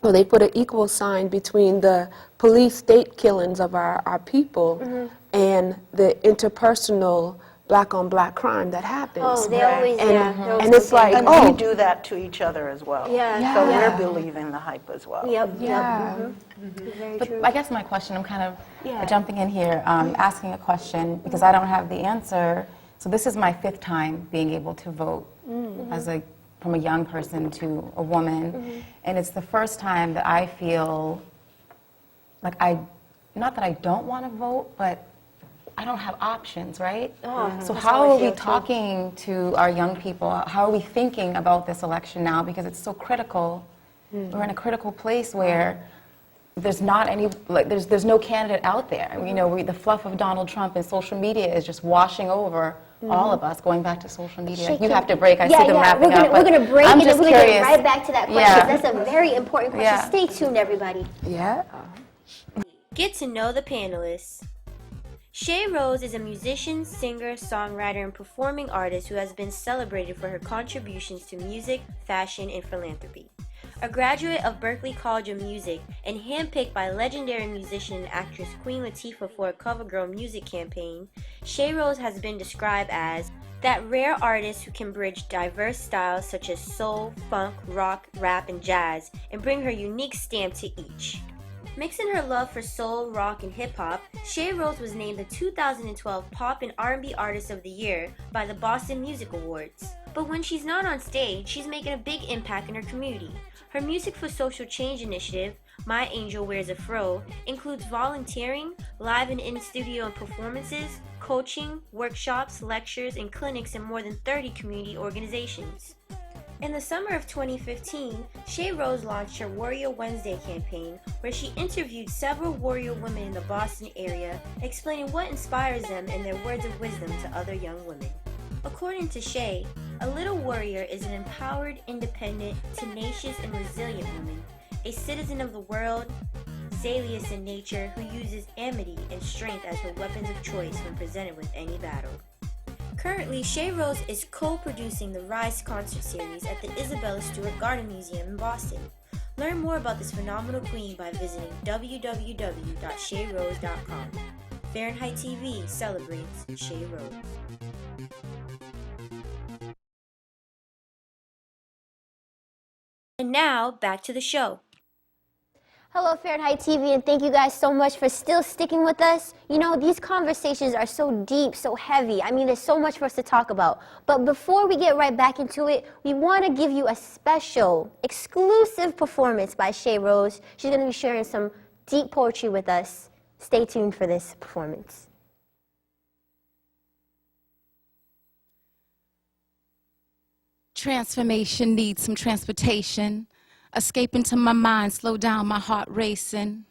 or they put an equal sign between the police-state killings of our people and the interpersonal black-on-black crime that happens. Oh, they always, And- yeah. they're always and it's like, And oh, we do that to each other as well. Yeah. So Yeah. we're believing the hype as well. Yep. yeah. Very But true. I guess my question, I'm kind of Yeah. jumping in here, asking a question because I don't have the answer. So this is my 5th time being able to vote from a young person to a woman. And it's the first time that I feel like not that I don't want to vote, but I don't have options, right? So that's how how I are we feel, too. talking to our young people? How are we thinking about this election now? Because it's so critical. We're in a critical place where there's not any, like, there's no candidate out there. You know, the fluff of Donald Trump and social media is just washing over all of us, going back to social media. You have to break. I see them wrapping up. We're going to break I'm and then just we're going to curious. get right back to that question. Yeah. That's a very important question. Yeah. Stay tuned, everybody. Yeah. Get to know the panelists. Shay Rose is a musician, singer, songwriter, and performing artist who has been celebrated for her contributions to music, fashion, and philanthropy. A graduate of Berklee College of Music and handpicked by legendary musician and actress Queen Latifah for a CoverGirl music campaign, Shay Rose has been described as that rare artist who can bridge diverse styles such as soul, funk, rock, rap, and jazz, and bring her unique stamp to each. Mixing her love for soul, rock, and hip-hop, Shay Rose was named the 2012 Pop and R&B Artist of the Year by the Boston Music Awards. But when she's not on stage, she's making a big impact in her community. Her Music for Social Change initiative, My Angel Wears a Fro, includes volunteering, live and in-studio performances, coaching, workshops, lectures, and clinics in more than 30 community organizations. In the summer of 2015, Shay Rose launched her Warrior Wednesday campaign, where she interviewed several warrior women in the Boston area, explaining what inspires them and their words of wisdom to other young women. According to Shay, a little warrior is an empowered, independent, tenacious, and resilient woman, a citizen of the world, zealous in nature, who uses amity and strength as her weapons of choice when presented with any battle. Currently, Shay Rose is co-producing the Rise concert series at the Isabella Stewart Garden Museum in Boston. Learn more about this phenomenal queen by visiting www.shayrose.com. Fahrenheit TV celebrates Shay Rose. And now, back to the show. Hello, Fahrenheit TV, and thank you guys so much for still sticking with us. You know, these conversations are so deep, so heavy. I mean, there's so much for us to talk about. But before we get right back into it, we want to give you a special, exclusive performance by Shay Rose. She's going to be sharing some deep poetry with us. Stay tuned for this performance. Transformation needs some transportation. Escape into my mind, slow down my heart racing.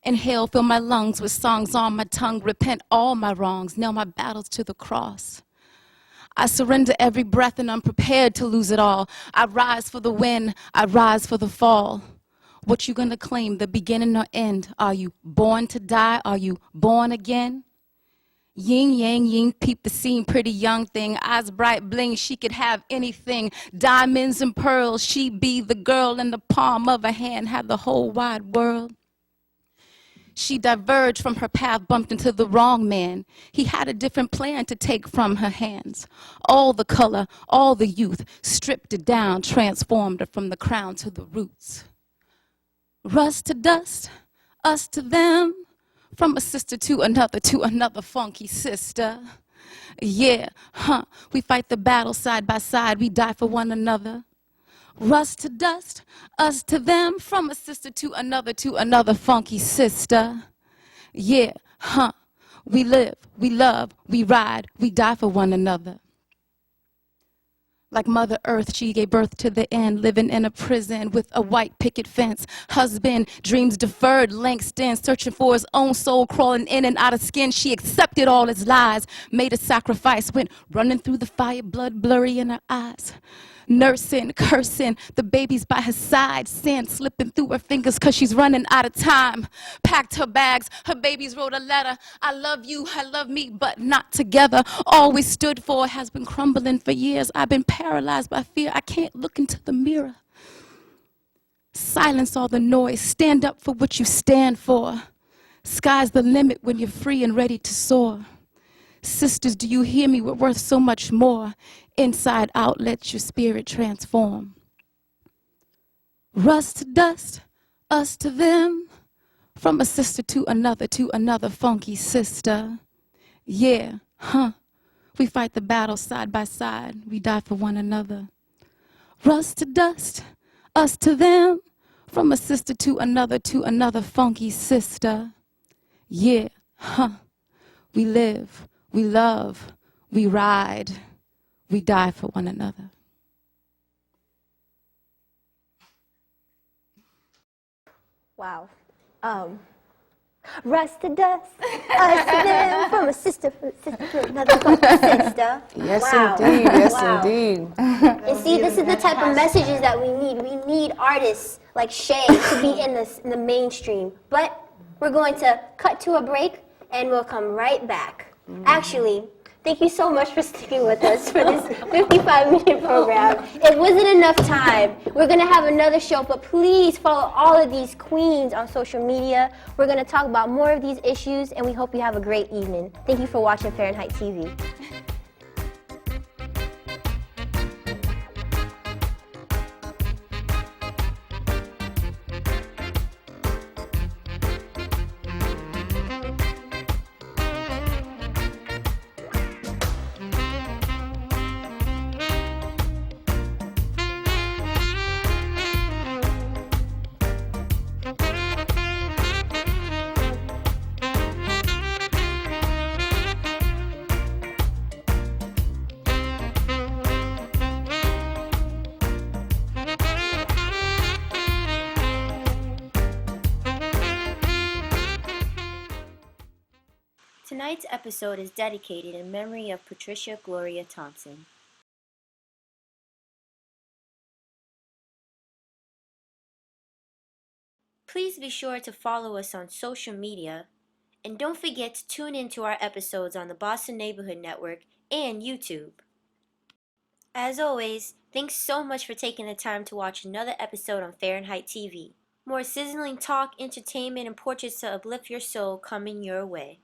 Inhale, fill my lungs with songs on my tongue. Repent all my wrongs, nail my battles to the cross. I surrender every breath and I'm prepared to lose it all. I rise for the win, I rise for the fall. What you gonna claim, the beginning or end? Are you born to die? Are you born again? Yin, yang, yin, peep the scene, pretty young thing, eyes bright, bling, she could have anything. Diamonds and pearls, she be the girl in the palm of her hand, have the whole wide world. She diverged from her path, bumped into the wrong man. He had a different plan to take from her hands. All the color, all the youth, stripped it down, transformed her from the crown to the roots. Rust to dust, us to them. From a sister to another funky sister. Yeah, we fight the battle side by side, we die for one another. Rust to dust, us to them, from a sister to another funky sister. Yeah, we live, we love, we ride, we die for one another. Like Mother Earth, she gave birth to the end, living in a prison with a white picket fence. Husband, dreams deferred, Langston, searching for his own soul, crawling in and out of skin. She accepted all his lies, made a sacrifice, went running through the fire, blood blurry in her eyes. Nursing, cursing, the baby's by her side, sand slipping through her fingers cause she's running out of time. Packed her bags, her babies wrote a letter. I love you, I love me, but not together. All we stood for has been crumbling for years. I've been paralyzed by fear, I can't look into the mirror. Silence all the noise, stand up for what you stand for. Sky's the limit when you're free and ready to soar. Sisters, do you hear me? We're worth so much more. Inside out, let your spirit transform. Rust to dust, us to them. From a sister to another funky sister. Yeah, we fight the battle side by side. We die for one another. Rust to dust, us to them. From a sister to another funky sister. Yeah, we live. We love, we ride, we die for one another. Wow. Rust to dust, us to them, from a sister to another funky sister. Yes, Wow. indeed. Yes, Wow. indeed. And see, this is the type of messages that we need. We need artists like Shay to be in the mainstream. But We're going to cut to a break, and we'll come right back. Actually, thank you so much for sticking with us for this 55-minute program. It wasn't enough time. We're going to have another show, but please follow all of these queens on social media. We're going to talk about more of these issues, and we hope you have a great evening. Thank you for watching Fahrenheit TV. Tonight's episode is dedicated in memory of Patricia Gloria Thompson. Please be sure to follow us on social media, and don't forget to tune in to our episodes on the Boston Neighborhood Network and YouTube. As always, thanks so much for taking the time to watch another episode on Fahrenheit TV. More sizzling talk, entertainment, and portraits to uplift your soul coming your way.